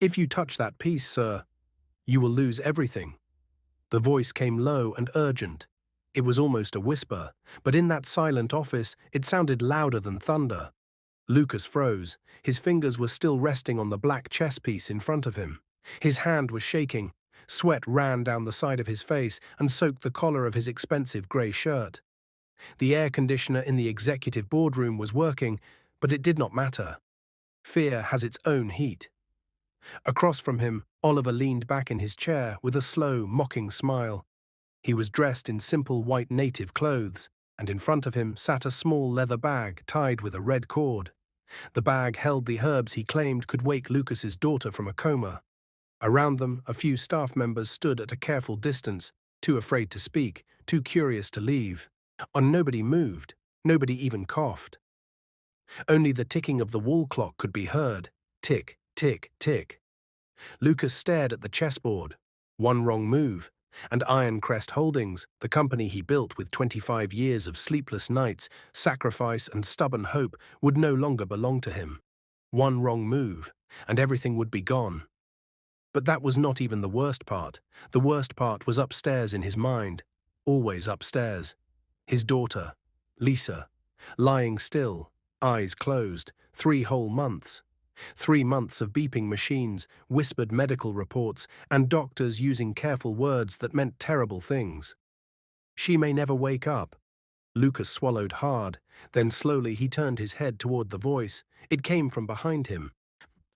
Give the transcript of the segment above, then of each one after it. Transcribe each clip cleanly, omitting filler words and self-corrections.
"If you touch that piece, sir, you will lose everything." The voice came low and urgent. It was almost a whisper, but in that silent office it sounded louder than thunder. Lucas froze. His fingers were still resting on the black chess piece in front of him. His hand was shaking. Sweat ran down the side of his face and soaked the collar of his expensive grey shirt. The air conditioner in the executive boardroom was working, but it did not matter. Fear has its own heat. Across from him, Oliver leaned back in his chair with a slow, mocking smile. He was dressed in simple white native clothes, and in front of him sat a small leather bag tied with a red cord. The bag held the herbs he claimed could wake Lucas's daughter from a coma. Around them, a few staff members stood at a careful distance, too afraid to speak, too curious to leave. And nobody moved, nobody even coughed. Only the ticking of the wall clock could be heard. Tick, tick, tick. Lucas stared at the chessboard. One wrong move, and Ironcrest Holdings, the company he built with 25 years of sleepless nights, sacrifice and stubborn hope, would no longer belong to him. One wrong move, and everything would be gone. But that was not even the worst part. The worst part was upstairs in his mind, always upstairs. His daughter, Lisa, lying still, eyes closed, 3 whole months. 3 months of beeping machines, whispered medical reports, and doctors using careful words that meant terrible things. She may never wake up. Lucas swallowed hard, then slowly he turned his head toward the voice. It came from behind him.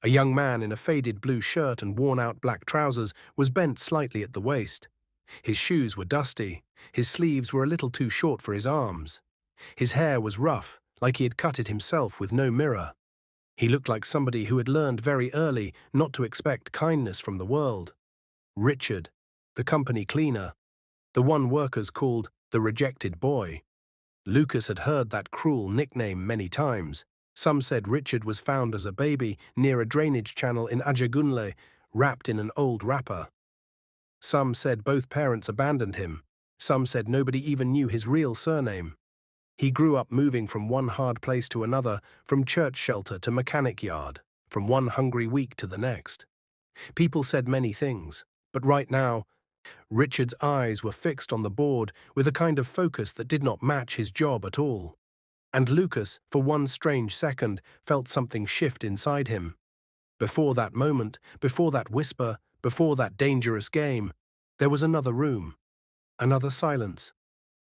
A young man in a faded blue shirt and worn-out black trousers was bent slightly at the waist. His shoes were dusty. His sleeves were a little too short for his arms. His hair was rough, like he had cut it himself with no mirror. He looked like somebody who had learned very early not to expect kindness from the world. Richard, the company cleaner, the one workers called the rejected boy. Lucas had heard that cruel nickname many times. Some said Richard was found as a baby near a drainage channel in Ajagunle, wrapped in an old wrapper. Some said both parents abandoned him. Some said nobody even knew his real surname. He grew up moving from one hard place to another, from church shelter to mechanic yard, from one hungry week to the next. People said many things, but right now, Richard's eyes were fixed on the board with a kind of focus that did not match his job at all. And Lucas, for one strange second, felt something shift inside him. Before that moment, before that whisper, before that dangerous game, there was another room, another silence,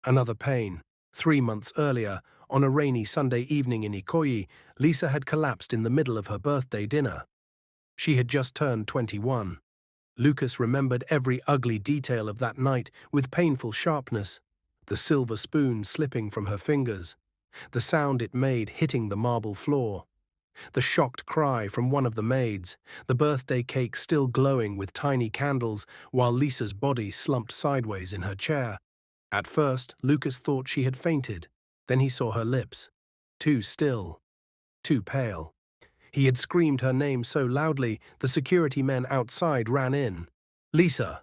another pain. 3 months earlier, on a rainy Sunday evening in Ikoyi, Lisa had collapsed in the middle of her birthday dinner. She had just turned 21. Lucas remembered every ugly detail of that night with painful sharpness. The silver spoon slipping from her fingers, the sound it made hitting the marble floor, the shocked cry from one of the maids, the birthday cake still glowing with tiny candles while Lisa's body slumped sideways in her chair. At first, Lucas thought she had fainted. Then he saw her lips. Too still. Too pale. He had screamed her name so loudly, the security men outside ran in. "Lisa!"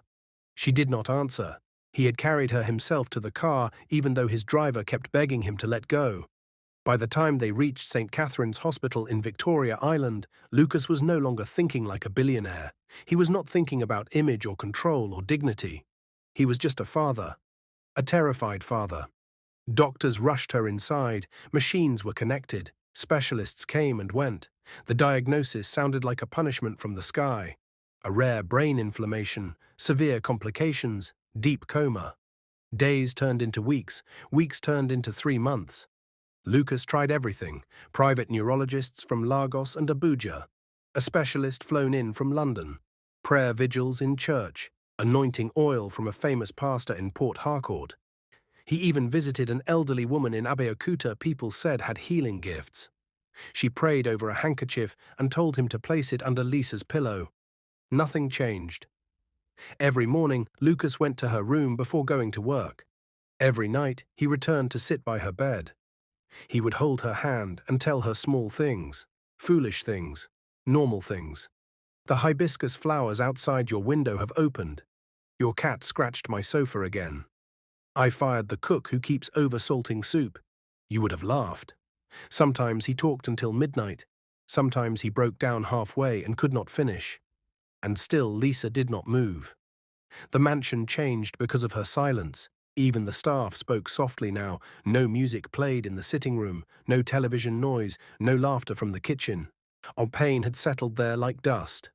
She did not answer. He had carried her himself to the car, even though his driver kept begging him to let go. By the time they reached St. Catherine's Hospital in Victoria Island, Lucas was no longer thinking like a billionaire. He was not thinking about image or control or dignity. He was just a father. A terrified father. Doctors rushed her inside, machines were connected, specialists came and went. The diagnosis sounded like a punishment from the sky. A rare brain inflammation, severe complications, deep coma. Days turned into weeks, weeks turned into 3 months. Lucas tried everything, private neurologists from Lagos and Abuja, a specialist flown in from London, prayer vigils in church, anointing oil from a famous pastor in Port Harcourt. He even visited an elderly woman in Abeokuta people said had healing gifts. She prayed over a handkerchief and told him to place it under Lisa's pillow. Nothing changed. Every morning, Lucas went to her room before going to work. Every night, he returned to sit by her bed. He would hold her hand and tell her small things, foolish things, normal things. The hibiscus flowers outside your window have opened. Your cat scratched my sofa again. I fired the cook who keeps over-salting soup. You would have laughed. Sometimes he talked until midnight. Sometimes he broke down halfway and could not finish. And still Lisa did not move. The mansion changed because of her silence. Even the staff spoke softly now. No music played in the sitting room, no television noise, no laughter from the kitchen. All pain had settled there like dust.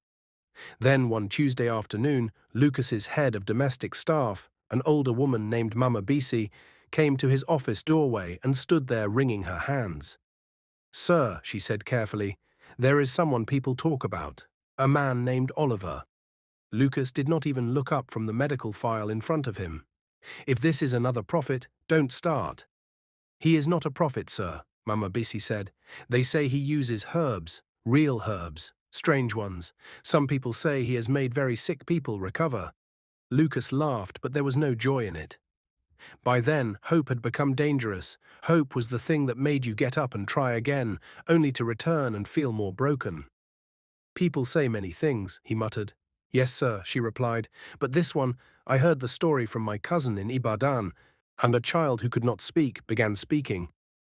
Then one Tuesday afternoon, Lucas's head of domestic staff, an older woman named Mama Bisi, came to his office doorway and stood there wringing her hands. "Sir," she said carefully, "there is someone people talk about. A man named Oliver." Lucas did not even look up from the medical file in front of him. "If this is another prophet, don't start." "He is not a prophet, sir," Mama Bisi said. "They say he uses herbs, real herbs, strange ones. Some people say he has made very sick people recover." Lucas laughed, but there was no joy in it. By then, hope had become dangerous. Hope was the thing that made you get up and try again, only to return and feel more broken. "People say many things," he muttered. "Yes, sir," she replied, "but this one, I heard the story from my cousin in Ibadan, and a child who could not speak began speaking.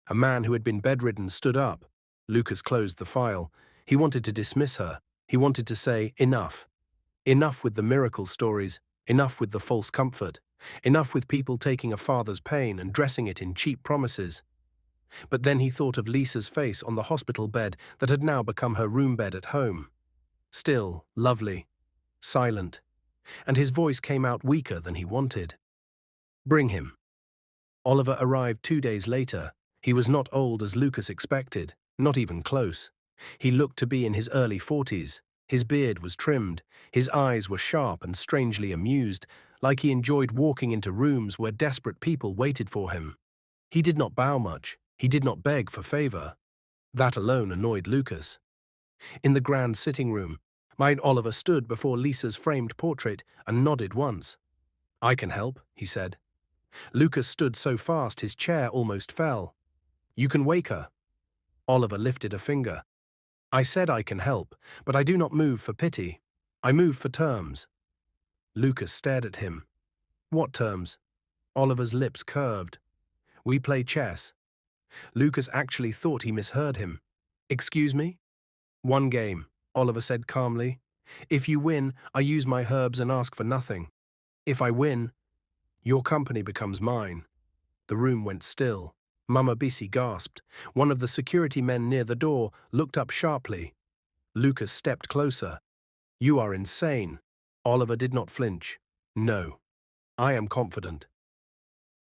A man who had been bedridden stood up." Lucas closed the file. He wanted to dismiss her. He wanted to say, enough. Enough with the miracle stories. Enough with the false comfort. Enough with people taking a father's pain and dressing it in cheap promises. But then he thought of Lisa's face on the hospital bed that had now become her room bed at home. Still, lovely, silent, and his voice came out weaker than he wanted. "Bring him." Oliver arrived 2 days later. He was not old as Lucas expected, not even close. He looked to be in his early 40s. His beard was trimmed, his eyes were sharp and strangely amused, like he enjoyed walking into rooms where desperate people waited for him. He did not bow much. He did not beg for favor. That alone annoyed Lucas. In the grand sitting room, Oliver stood before Lisa's framed portrait and nodded once. "I can help," he said. Lucas stood so fast his chair almost fell. "You can wake her." Oliver lifted a finger. "I said I can help, but I do not move for pity. I move for terms." Lucas stared at him. "What terms?" Oliver's lips curved. "We play chess." Lucas actually thought he misheard him. "Excuse me?" "One game," Oliver said calmly. "If you win, I use my herbs and ask for nothing. If I win, your company becomes mine." The room went still. Mama Bisi gasped. One of the security men near the door looked up sharply. Lucas stepped closer. "You are insane." Oliver did not flinch. "No, I am confident."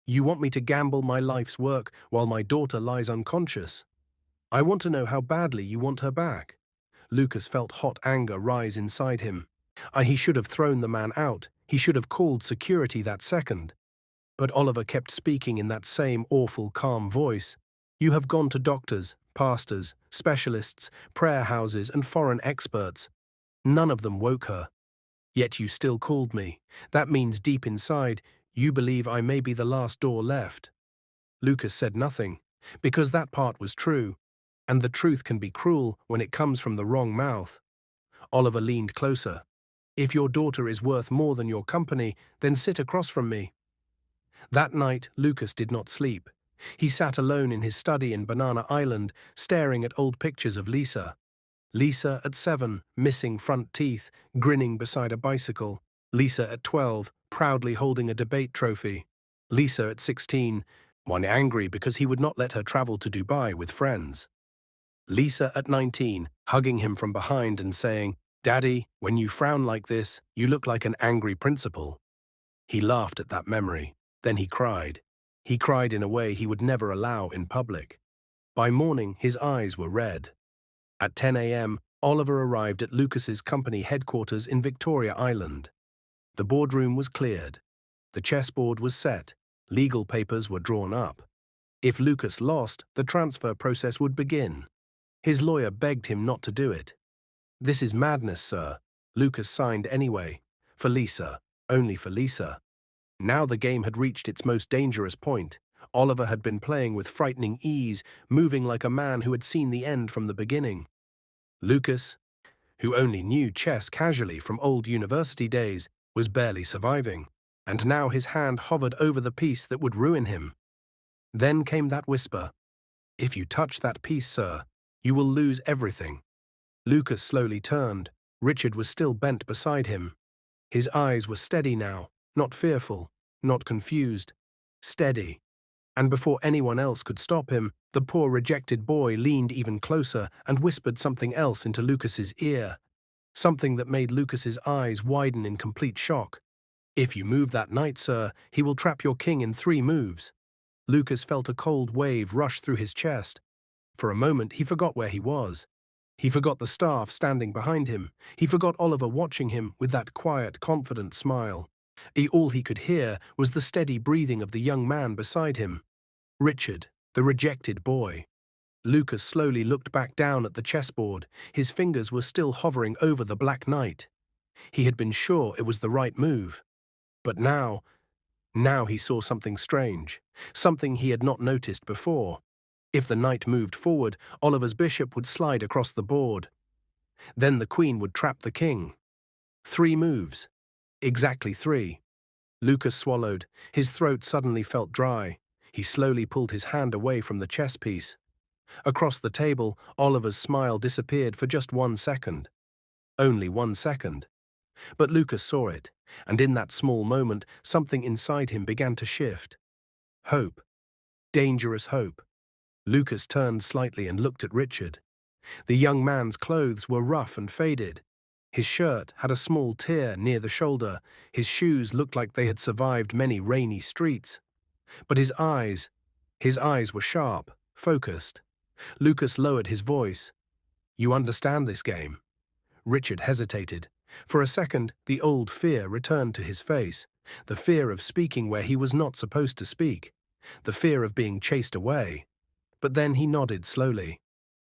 "You want me to gamble my life's work while my daughter lies unconscious? I want to know how badly you want her back." Lucas felt hot anger rise inside him. He should have thrown the man out. He should have called security that second. But Oliver kept speaking in that same awful, calm voice. "You have gone to doctors, pastors, specialists, prayer houses, and foreign experts. None of them woke her. Yet you still called me. That means deep inside, you believe I may be the last door left." Lucas said nothing, because that part was true, and the truth can be cruel when it comes from the wrong mouth. Oliver leaned closer. "If your daughter is worth more than your company, then sit across from me." That night, Lucas did not sleep. He sat alone in his study in Banana Island, staring at old pictures of Lisa. Lisa at 7, missing front teeth, grinning beside a bicycle. Lisa at 12, proudly holding a debate trophy. Lisa at 16, one angry because he would not let her travel to Dubai with friends. Lisa at 19, hugging him from behind and saying, "Daddy, when you frown like this, you look like an angry principal." He laughed at that memory. Then he cried. He cried in a way he would never allow in public. By morning, his eyes were red. At 10 a.m., Oliver arrived at Lucas's company headquarters in Victoria Island. The boardroom was cleared. The chessboard was set. Legal papers were drawn up. If Lucas lost, the transfer process would begin. His lawyer begged him not to do it. "This is madness, sir." Lucas signed anyway. For Lisa. Only for Lisa. Now the game had reached its most dangerous point. Oliver had been playing with frightening ease, moving like a man who had seen the end from the beginning. Lucas, who only knew chess casually from old university days, was barely surviving, and now his hand hovered over the piece that would ruin him. Then came that whisper. "If you touch that piece, sir, you will lose everything." Lucas slowly turned. Richard was still bent beside him. His eyes were steady now, not fearful, not confused. Steady. And before anyone else could stop him, the poor rejected boy leaned even closer and whispered something else into Lucas's ear. Something that made Lucas's eyes widen in complete shock. "If you move that knight, sir, he will trap your king in 3 moves." Lucas felt a cold wave rush through his chest. For a moment, he forgot where he was. He forgot the staff standing behind him. He forgot Oliver watching him with that quiet, confident smile. All he could hear was the steady breathing of the young man beside him. Richard, the rejected boy. Lucas slowly looked back down at the chessboard. His fingers were still hovering over the black knight. He had been sure it was the right move. But now he saw something strange, something he had not noticed before. If the knight moved forward, Oliver's bishop would slide across the board. Then the queen would trap the king. 3 moves. Exactly 3. Lucas swallowed. His throat suddenly felt dry. He slowly pulled his hand away from the chess piece. Across the table, Oliver's smile disappeared for just 1 second. Only 1 second. But Lucas saw it, and in that small moment, something inside him began to shift. Hope. Dangerous hope. Lucas turned slightly and looked at Richard. The young man's clothes were rough and faded. His shirt had a small tear near the shoulder. His shoes looked like they had survived many rainy streets. But his eyes were sharp, focused. Lucas lowered his voice. "You understand this game?" Richard hesitated. For a second, the old fear returned to his face. The fear of speaking where he was not supposed to speak. The fear of being chased away. But then he nodded slowly.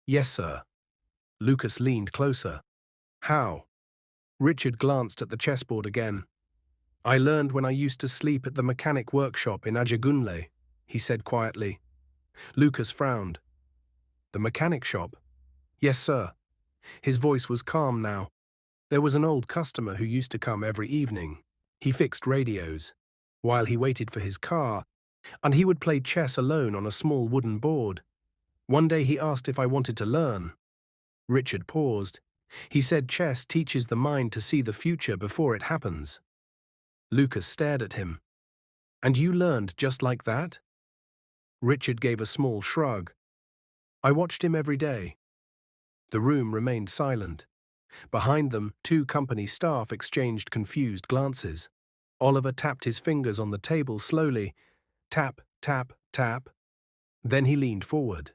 "Yes, sir." Lucas leaned closer. "How?" Richard glanced at the chessboard again. "I learned when I used to sleep at the mechanic workshop in Ajagunle," he said quietly. Lucas frowned. "The mechanic shop?" "Yes, sir." His voice was calm now. "There was an old customer who used to come every evening. He fixed radios, while he waited for his car, and he would play chess alone on a small wooden board. One day he asked if I wanted to learn." Richard paused. "He said chess teaches the mind to see the future before it happens." Lucas stared at him. "And you learned just like that?" Richard gave a small shrug. "I watched him every day." The room remained silent. Behind them, 2 company staff exchanged confused glances. Oliver tapped his fingers on the table slowly. Tap, tap, tap. Then he leaned forward.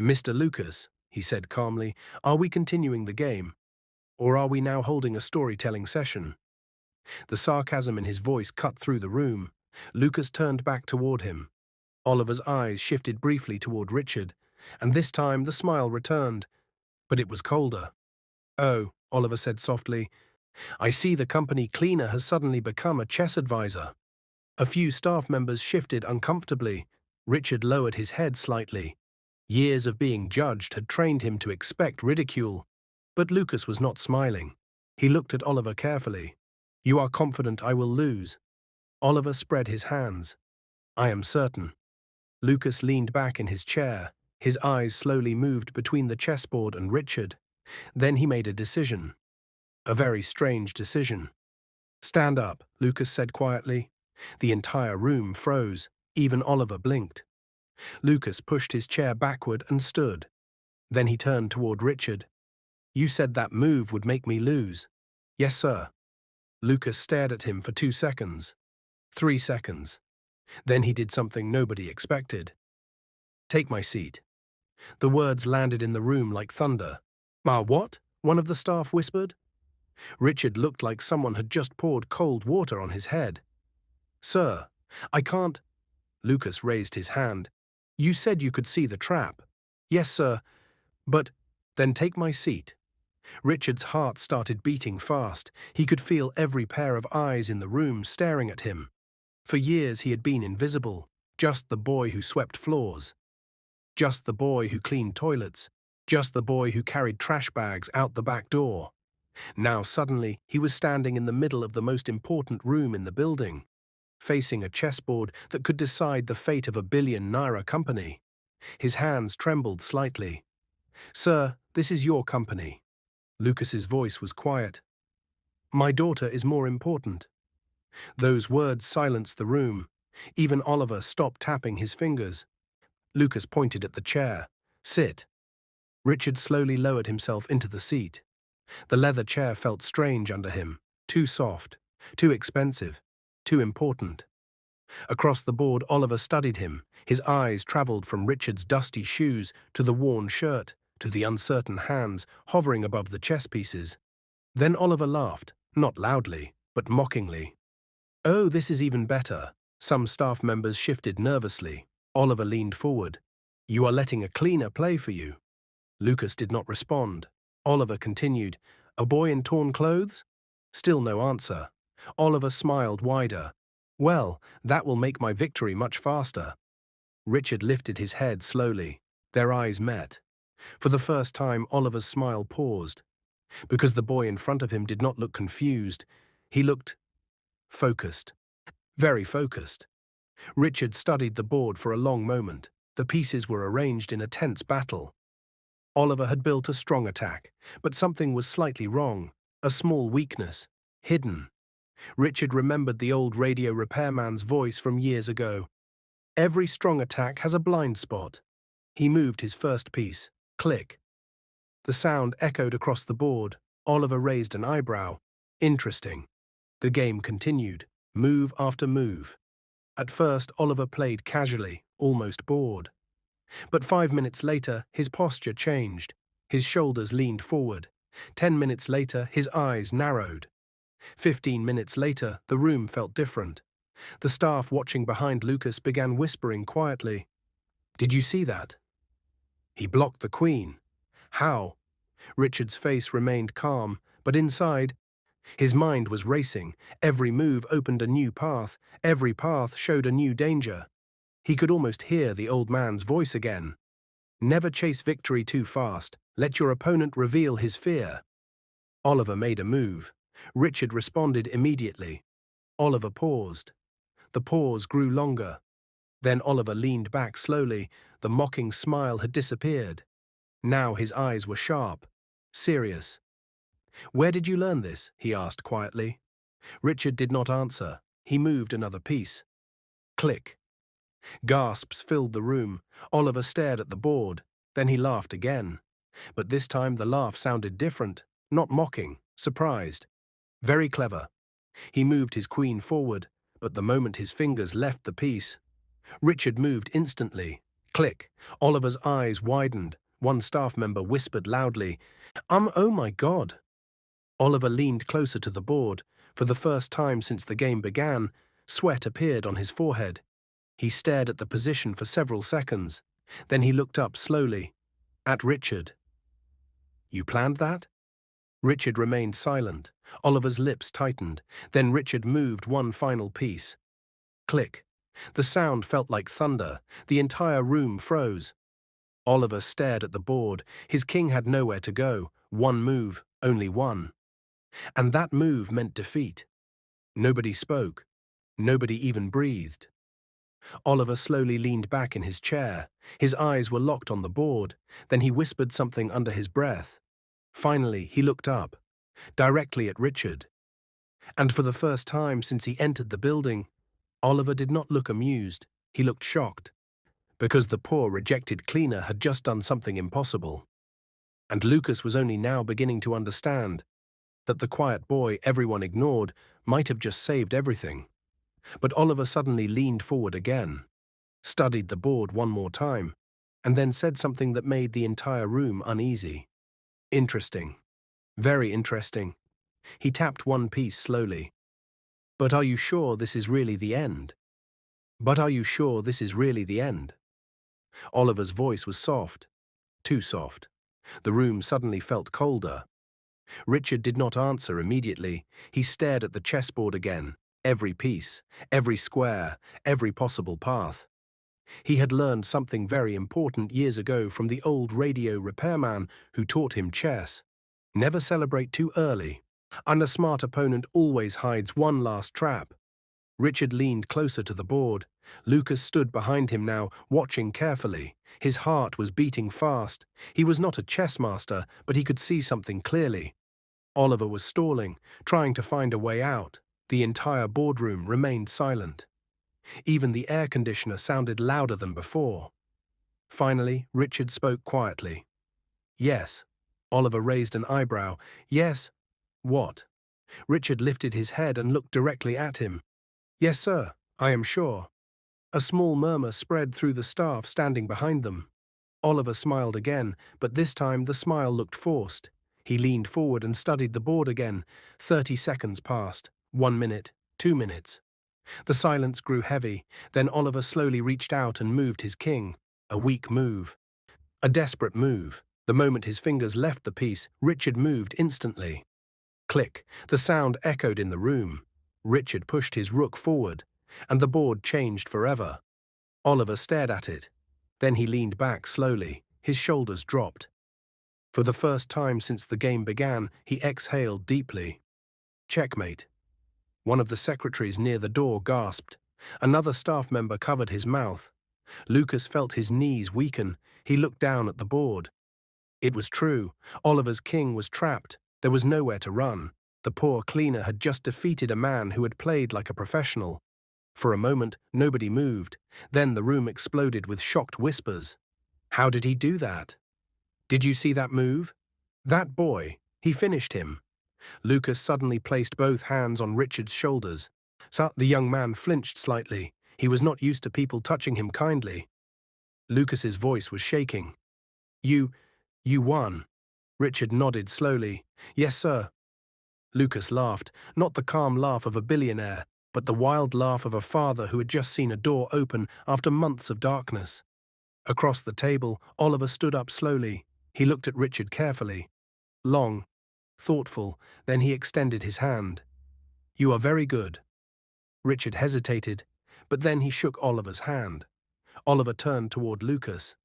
"Mr. Lucas," he said calmly, "are we continuing the game? Or are we now holding a storytelling session?" The sarcasm in his voice cut through the room. Lucas turned back toward him. Oliver's eyes shifted briefly toward Richard, and this time the smile returned, but it was colder. "Oh," Oliver said softly, "I see the company cleaner has suddenly become a chess advisor." A few staff members shifted uncomfortably. Richard lowered his head slightly. Years of being judged had trained him to expect ridicule. But Lucas was not smiling. He looked at Oliver carefully. "You are confident I will lose?" Oliver spread his hands. "I am certain." Lucas leaned back in his chair. His eyes slowly moved between the chessboard and Richard. Then he made a decision. A very strange decision. "Stand up," Lucas said quietly. The entire room froze. Even Oliver blinked. Lucas pushed his chair backward and stood. Then he turned toward Richard. "You said that move would make me lose." "Yes, sir." Lucas stared at him for 2 seconds. 3 seconds. Then he did something nobody expected. "Take my seat." The words landed in the room like thunder. "Ah, what?" one of the staff whispered. Richard looked like someone had just poured cold water on his head. "Sir, I can't." Lucas raised his hand. "You said you could see the trap." "Yes, sir, but—" "Then take my seat." Richard's heart started beating fast. He could feel every pair of eyes in the room staring at him. For years he had been invisible, just the boy who swept floors, just the boy who cleaned toilets, just the boy who carried trash bags out the back door. Now suddenly he was standing in the middle of the most important room in the building, facing a chessboard that could decide the fate of a billion-naira company. His hands trembled slightly. "Sir, this is your company." Lucas's voice was quiet. My daughter is more important. Those words silenced the room. Even Oliver stopped tapping his fingers. Lucas pointed at the chair. Sit. Richard slowly lowered himself into the seat. The leather chair felt strange under him. Too soft, too expensive, too important. Across the board, Oliver studied him. His eyes traveled from Richard's dusty shoes to the worn shirt, to the uncertain hands hovering above the chess pieces. Then Oliver laughed, not loudly, but mockingly. Oh, this is even better. Some staff members shifted nervously. Oliver leaned forward. You are letting a cleaner play for you. Lucas did not respond. Oliver continued. A boy in torn clothes? Still no answer. Oliver smiled wider. Well, that will make my victory much faster. Richard lifted his head slowly. Their eyes met. For the first time, Oliver's smile paused. Because the boy in front of him did not look confused. He looked focused. Very focused. Richard studied the board for a long moment. The pieces were arranged in a tense battle. Oliver had built a strong attack, but something was slightly wrong. A small weakness. Hidden. Richard remembered the old radio repairman's voice from years ago. Every strong attack has a blind spot. He moved his first piece. Click. The sound echoed across the board. Oliver raised an eyebrow. Interesting. The game continued, move after move. At first, Oliver played casually, almost bored. But 5 minutes later, his posture changed. His shoulders leaned forward. 10 minutes later, his eyes narrowed. 15 minutes later, the room felt different. The staff watching behind Lucas began whispering quietly. Did you see that? He blocked the queen. How? Richard's face remained calm, but inside, his mind was racing. Every move opened a new path. Every path showed a new danger. He could almost hear the old man's voice again. Never chase victory too fast. Let your opponent reveal his fear. Oliver made a move. Richard responded immediately. Oliver paused. The pause grew longer. Then Oliver leaned back slowly. The mocking smile had disappeared. Now his eyes were sharp, serious. Where did you learn this? He asked quietly. Richard did not answer. He moved another piece. Click. Gasps filled the room. Oliver stared at the board. Then he laughed again. But this time the laugh sounded different, not mocking, surprised. Very clever. He moved his queen forward, but the moment his fingers left the piece, Richard moved instantly. Click. Oliver's eyes widened. One staff member whispered loudly, oh my God. Oliver leaned closer to the board. For the first time since the game began, sweat appeared on his forehead. He stared at the position for several seconds. Then he looked up slowly. At Richard. You planned that? Richard remained silent. Oliver's lips tightened. Then Richard moved one final piece. Click. The sound felt like thunder. The entire room froze. Oliver stared at the board. His king had nowhere to go. One move, only one. And that move meant defeat. Nobody spoke. Nobody even breathed. Oliver slowly leaned back in his chair. His eyes were locked on the board. Then he whispered something under his breath. Finally, he looked up, directly at Richard. And for the first time since he entered the building, Oliver did not look amused. He looked shocked. Because the poor, rejected cleaner had just done something impossible. And Lucas was only now beginning to understand that the quiet boy everyone ignored might have just saved everything. But Oliver suddenly leaned forward again, studied the board one more time, and then said something that made the entire room uneasy. Interesting. Very interesting. He tapped one piece slowly. But are you sure this is really the end? But are you sure this is really the end? Oliver's voice was soft. Too soft. The room suddenly felt colder. Richard did not answer immediately. He stared at the chessboard again. Every piece, every square, every possible path. He had learned something very important years ago from the old radio repairman who taught him chess. Never celebrate too early. And a smart opponent always hides one last trap. Richard leaned closer to the board. Lucas stood behind him now, watching carefully. His heart was beating fast. He was not a chess master, but he could see something clearly. Oliver was stalling, trying to find a way out. The entire boardroom remained silent. Even the air conditioner sounded louder than before. Finally, Richard spoke quietly. "Yes." Oliver raised an eyebrow. "Yes." "What?" Richard lifted his head and looked directly at him. "Yes, sir, I am sure." A small murmur spread through the staff standing behind them. Oliver smiled again, but this time the smile looked forced. He leaned forward and studied the board again. 30 seconds passed. 1 minute, 2 minutes. The silence grew heavy. Then Oliver slowly reached out and moved his king. A weak move. A desperate move. The moment his fingers left the piece, Richard moved instantly. Click. The sound echoed in the room. Richard pushed his rook forward, and the board changed forever. Oliver stared at it. Then he leaned back slowly. His shoulders dropped. For the first time since the game began, he exhaled deeply. "Checkmate." One of the secretaries near the door gasped. Another staff member covered his mouth. Lucas felt his knees weaken. He looked down at the board. It was true. Oliver's king was trapped. There was nowhere to run. The poor cleaner had just defeated a man who had played like a professional. For a moment, nobody moved. Then the room exploded with shocked whispers. "How did he do that?" "Did you see that move?" "That boy, he finished him." Lucas suddenly placed both hands on Richard's shoulders. The young man flinched slightly. He was not used to people touching him kindly. Lucas's voice was shaking. You won." Richard nodded slowly. "Yes, sir." Lucas laughed, not the calm laugh of a billionaire, but the wild laugh of a father who had just seen a door open after months of darkness. Across the table, Oliver stood up slowly. He looked at Richard carefully. Long, thoughtful, then he extended his hand. "You are very good." Richard hesitated, but then he shook Oliver's hand. Oliver turned toward Lucas.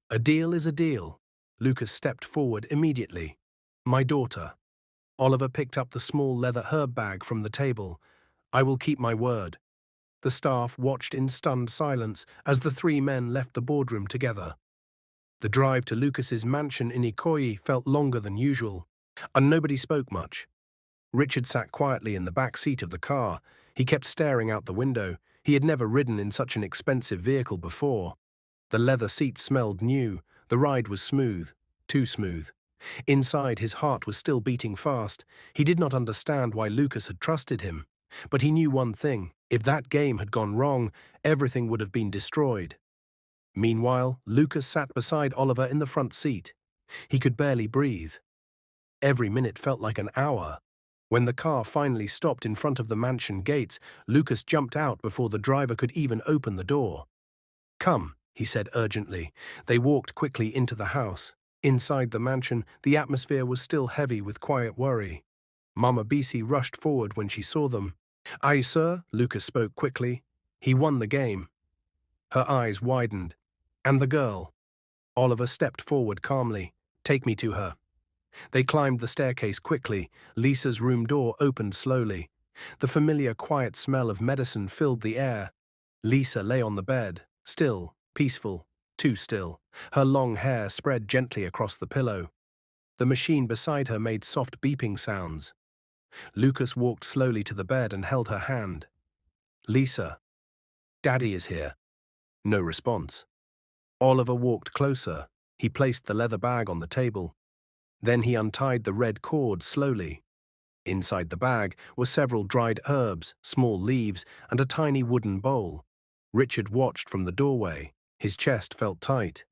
"A deal is a deal." Lucas stepped forward immediately. "My daughter." Oliver picked up the small leather herb bag from the table. "I will keep my word." The staff watched in stunned silence as the three men left the boardroom together. The drive to Lucas's mansion in Ikoyi felt longer than usual, and nobody spoke much. Richard sat quietly in the back seat of the car. He kept staring out the window. He had never ridden in such an expensive vehicle before. The leather seat smelled new. The ride was smooth, too smooth. Inside, his heart was still beating fast. He did not understand why Lucas had trusted him. But he knew one thing: if that game had gone wrong, everything would have been destroyed. Meanwhile, Lucas sat beside Oliver in the front seat. He could barely breathe. Every minute felt like an hour. When the car finally stopped in front of the mansion gates, Lucas jumped out before the driver could even open the door. "Come," he said urgently. They walked quickly into the house. Inside the mansion, the atmosphere was still heavy with quiet worry. Mama Bisi rushed forward when she saw them. "Aye, sir," Lucas spoke quickly. "He won the game." Her eyes widened. "And the girl?" Oliver stepped forward calmly. "Take me to her." They climbed the staircase quickly. Lisa's room door opened slowly. The familiar quiet smell of medicine filled the air. Lisa lay on the bed, still, peaceful, too still. Her long hair spread gently across the pillow. The machine beside her made soft beeping sounds. Lucas walked slowly to the bed and held her hand. "Lisa." "Daddy is here." No response. Oliver walked closer. He placed the leather bag on the table. Then he untied the red cord slowly. Inside the bag were several dried herbs, small leaves, and a tiny wooden bowl. Richard watched from the doorway. His chest felt tight.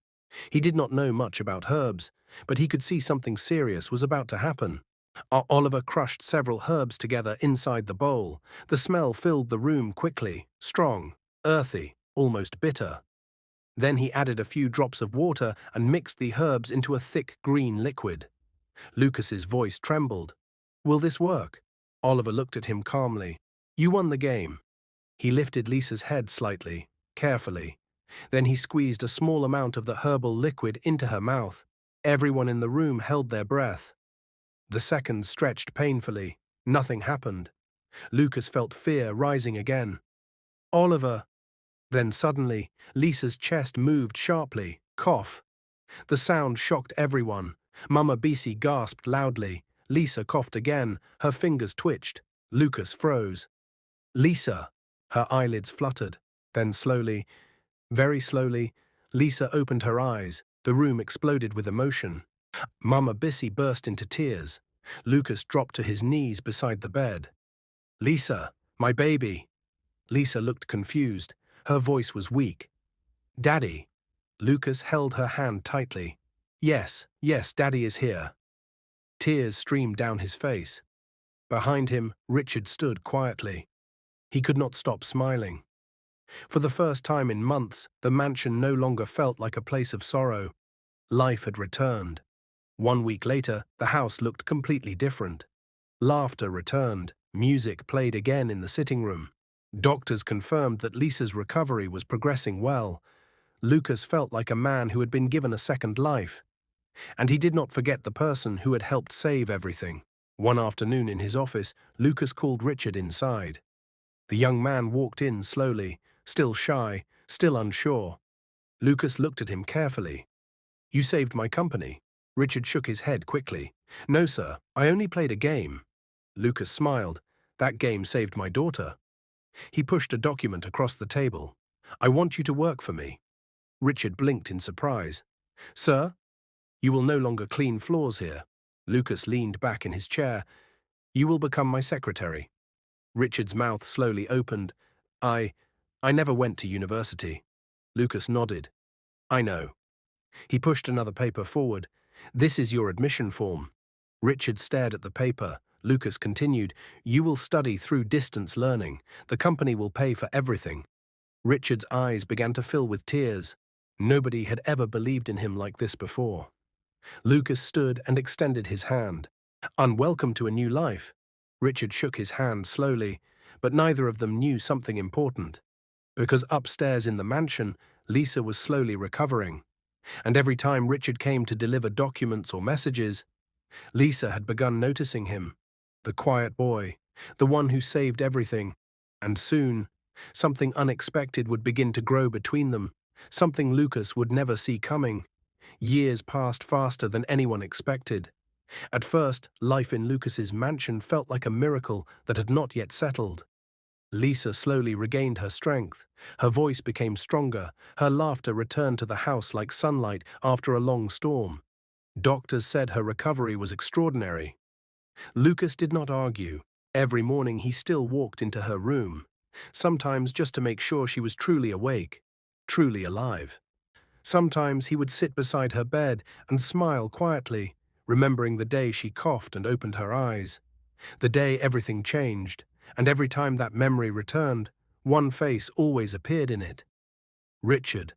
He did not know much about herbs, but he could see something serious was about to happen. Oliver crushed several herbs together inside the bowl. The smell filled the room quickly, strong, earthy, almost bitter. Then he added a few drops of water and mixed the herbs into a thick green liquid. Lucas's voice trembled. "Will this work?" Oliver looked at him calmly. "You won the game." He lifted Lisa's head slightly, carefully. Then he squeezed a small amount of the herbal liquid into her mouth. Everyone in the room held their breath. The seconds stretched painfully. Nothing happened. Lucas felt fear rising again. Oliver. Then suddenly, Lisa's chest moved sharply. Cough. The sound shocked everyone. Mama Bisi gasped loudly. Lisa coughed again. Her fingers twitched. Lucas froze. Lisa. Her eyelids fluttered. Then slowly, very slowly, Lisa opened her eyes. The room exploded with emotion. Mama Bisi burst into tears. Lucas dropped to his knees beside the bed. Lisa, my baby. Lisa looked confused. Her voice was weak. Daddy. Lucas held her hand tightly. Yes, yes, Daddy is here. Tears streamed down his face. Behind him, Richard stood quietly. He could not stop smiling. For the first time in months, the mansion no longer felt like a place of sorrow. Life had returned. 1 week later, the house looked completely different. Laughter returned. Music played again in the sitting room. Doctors confirmed that Lisa's recovery was progressing well. Lucas felt like a man who had been given a second life. And he did not forget the person who had helped save everything. One afternoon in his office, Lucas called Richard inside. The young man walked in slowly, still shy, still unsure. Lucas looked at him carefully. You saved my company. Richard shook his head quickly. No, sir, I only played a game. Lucas smiled. That game saved my daughter. He pushed a document across the table. I want you to work for me. Richard blinked in surprise. Sir, you will no longer clean floors here. Lucas leaned back in his chair. You will become my secretary. Richard's mouth slowly opened. I never went to university. Lucas nodded. I know. He pushed another paper forward. This is your admission form. Richard stared at the paper. Lucas continued, you will study through distance learning. The company will pay for everything. Richard's eyes began to fill with tears. Nobody had ever believed in him like this before. Lucas stood and extended his hand. Unwelcome to a new life. Richard shook his hand slowly, but neither of them knew something important. Because upstairs in the mansion, Lisa was slowly recovering. And every time Richard came to deliver documents or messages, Lisa had begun noticing him. The quiet boy, the one who saved everything. And soon, something unexpected would begin to grow between them, something Lucas would never see coming. Years passed faster than anyone expected. At first, life in Lucas's mansion felt like a miracle that had not yet settled. Lisa slowly regained her strength. Her voice became stronger. Her laughter returned to the house like sunlight after a long storm. Doctors said her recovery was extraordinary. Lucas did not argue. Every morning he still walked into her room, sometimes just to make sure she was truly awake, truly alive. Sometimes he would sit beside her bed and smile quietly, remembering the day she coughed and opened her eyes, the day everything changed, and every time that memory returned, one face always appeared in it. Richard,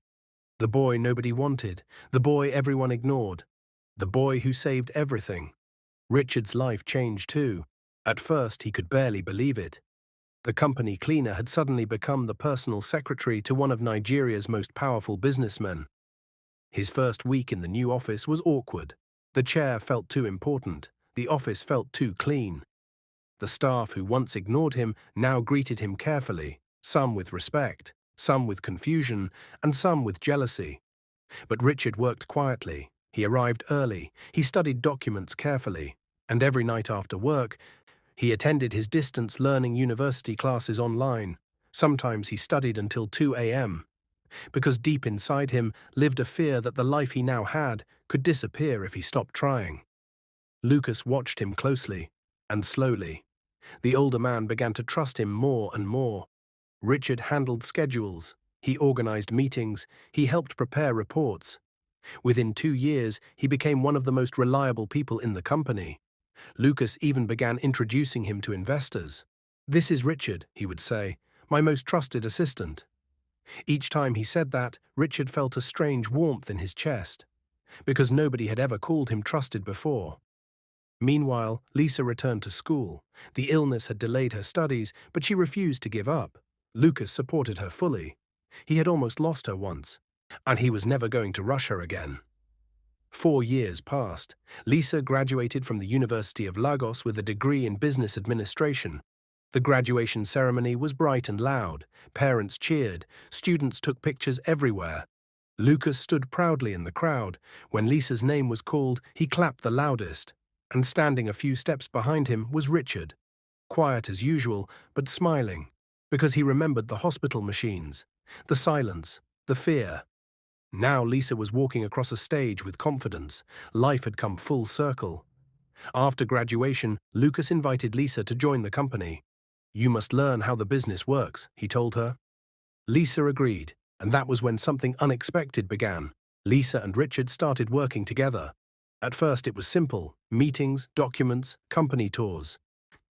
the boy nobody wanted, the boy everyone ignored, the boy who saved everything. Richard's life changed too. At first, he could barely believe it. The company cleaner had suddenly become the personal secretary to one of Nigeria's most powerful businessmen. His first week in the new office was awkward. The chair felt too important. The office felt too clean. The staff who once ignored him now greeted him carefully, some with respect, some with confusion, and some with jealousy. But Richard worked quietly. He arrived early. He studied documents carefully. And every night after work, he attended his distance learning university classes online. Sometimes he studied until 2 a.m. because deep inside him lived a fear that the life he now had could disappear if he stopped trying. Lucas watched him closely, and slowly. The older man began to trust him more and more. Richard handled schedules. He organized meetings. He helped prepare reports. Within 2 years, he became one of the most reliable people in the company. Lucas even began introducing him to investors. This is Richard, he would say, my most trusted assistant. Each time he said that, Richard felt a strange warmth in his chest, because nobody had ever called him trusted before. Meanwhile, Lisa returned to school. The illness had delayed her studies, but she refused to give up. Lucas supported her fully. He had almost lost her once, and he was never going to rush her again. 4 years passed. Lisa graduated from the University of Lagos with a degree in business administration. The graduation ceremony was bright and loud. Parents cheered. Students took pictures everywhere. Lucas stood proudly in the crowd. When Lisa's name was called, he clapped the loudest. And standing a few steps behind him was Richard, quiet as usual, but smiling, because he remembered the hospital machines, the silence, the fear. Now Lisa was walking across a stage with confidence. Life had come full circle. After graduation, Lucas invited Lisa to join the company. "You must learn how the business works," he told her. Lisa agreed, and that was when something unexpected began. Lisa and Richard started working together. At first it was simple: meetings, documents, company tours.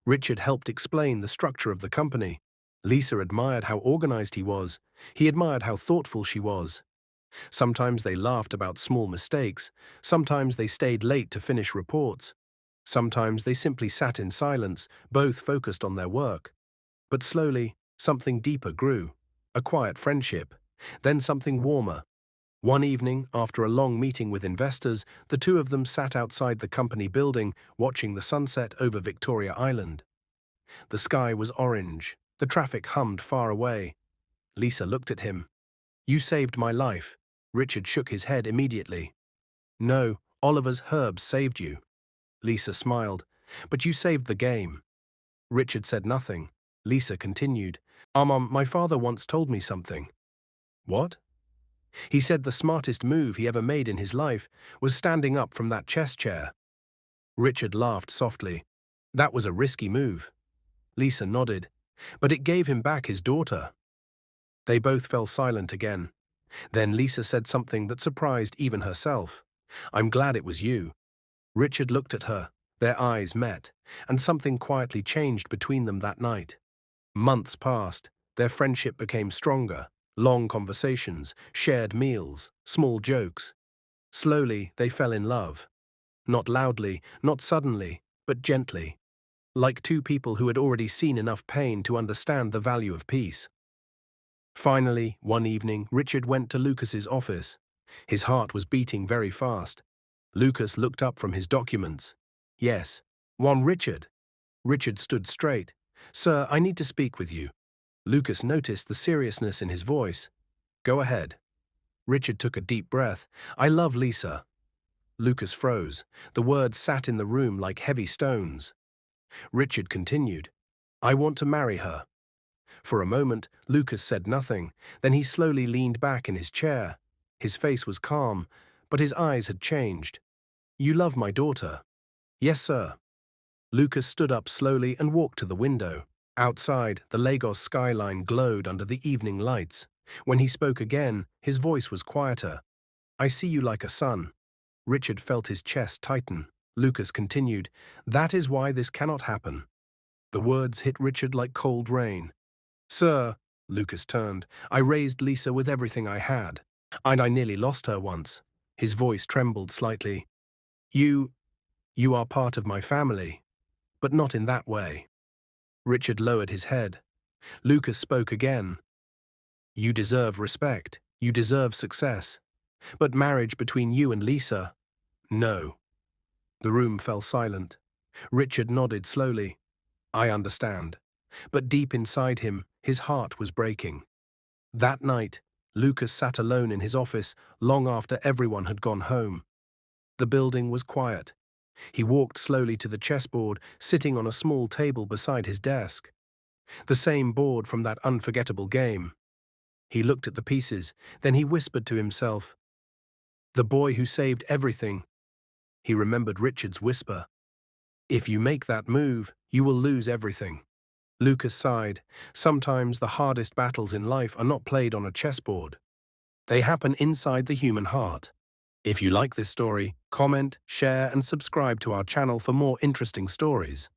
Richard helped explain the structure of the company. Lisa admired how organized he was. He admired how thoughtful she was. Sometimes they laughed about small mistakes. Sometimes they stayed late to finish reports. Sometimes they simply sat in silence, both focused on their work. But slowly, something deeper grew. A quiet friendship. Then something warmer. One evening, after a long meeting with investors, the two of them sat outside the company building, watching the sunset over Victoria Island. The sky was orange. The traffic hummed far away. Lisa looked at him. "You saved my life." Richard shook his head immediately. "No, Oliver's herbs saved you." Lisa smiled. "But you saved the game." Richard said nothing. Lisa continued. My father once told me something." "What?" "He said the smartest move he ever made in his life was standing up from that chess chair." Richard laughed softly. "That was a risky move." Lisa nodded. "But it gave him back his daughter." They both fell silent again. Then Lisa said something that surprised even herself. "I'm glad it was you." Richard looked at her. Their eyes met, and something quietly changed between them that night. Months passed. Their friendship became stronger. Long conversations, shared meals, small jokes. Slowly, they fell in love. Not loudly, not suddenly, but gently. Like two people who had already seen enough pain to understand the value of peace. Finally, one evening, Richard went to Lucas's office. His heart was beating very fast. Lucas looked up from his documents. "Yes, one Richard." Richard stood straight. "Sir, I need to speak with you." Lucas noticed the seriousness in his voice. "Go ahead." Richard took a deep breath. "I love Lisa." Lucas froze. The words sat in the room like heavy stones. Richard continued. "I want to marry her." For a moment, Lucas said nothing. Then he slowly leaned back in his chair. His face was calm, but his eyes had changed. "You love my daughter." "Yes, sir." Lucas stood up slowly and walked to the window. Outside, the Lagos skyline glowed under the evening lights. When he spoke again, his voice was quieter. "I see you like a son." Richard felt his chest tighten. Lucas continued, "That is why this cannot happen." The words hit Richard like cold rain. "Sir," Lucas turned, "I raised Lisa with everything I had, and I nearly lost her once." His voice trembled slightly. You are part of my family, but not in that way." Richard lowered his head. Lucas spoke again. "You deserve respect. You deserve success. But marriage between you and Lisa? No." The room fell silent. Richard nodded slowly. "I understand." But deep inside him, his heart was breaking. That night, Lucas sat alone in his office long after everyone had gone home. The building was quiet. He walked slowly to the chessboard, sitting on a small table beside his desk. The same board from that unforgettable game. He looked at the pieces, then he whispered to himself, "The boy who saved everything." He remembered Richard's whisper, "If you make that move, you will lose everything." Lucas sighed. Sometimes the hardest battles in life are not played on a chessboard. They happen inside the human heart. If you like this story, comment, share, and subscribe to our channel for more interesting stories.